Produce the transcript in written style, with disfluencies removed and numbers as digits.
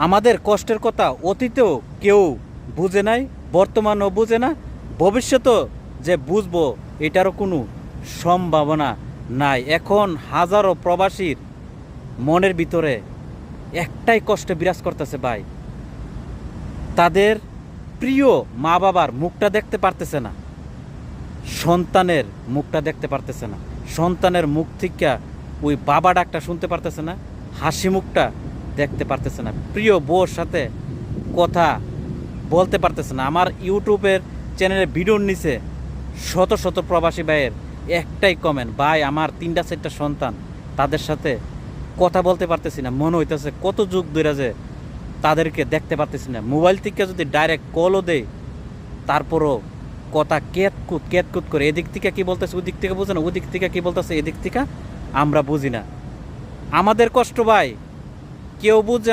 আমাদের কষ্টের কথা অতীতেও কেউ বুঝে নাই, বর্তমানেও বুঝে না, ভবিষ্যতেও যে বুঝবো এটারও কোনো সম্ভাবনা নাই। এখন হাজারো প্রবাসীর মনের ভিতরে একটাই কষ্ট বিরাজ করতেছে ভাই, তাদের প্রিয় মা বাবার মুখটা দেখতে পারতেছে না, সন্তানের মুখটা দেখতে পারতেছে না, সন্তানের মুখ থেকে ওই বাবা ডাকটা শুনতে পারতেছে না, হাসি মুখটা দেখতে পারতেছে না, প্রিয় বউর সাথে কথা বলতে পারতেছে না। আমার ইউটিউবের চ্যানেলে ভিডিওর নিচে শত শত প্রবাসী ভাইয়ের একটাই কমেন্ট, ভাই আমার 3-4টা সন্তান, তাদের সাথে কথা বলতে পারতেছি না, মনে হইতেছে কত যুগ ধরে যে তাদেরকে দেখতে পারতেছি না। মোবাইল থেকে যদি ডাইরেক্ট কলও দেয় তারপরও কথা কেতকুত করে, এদিক থেকে কী বলতেছে ওদিক থেকে বুঝে না, ওদিক থেকে কী বলতেছে এদিক থেকে আমরা বুঝি না। আমাদের কষ্ট ভাই কেউ বুঝে না।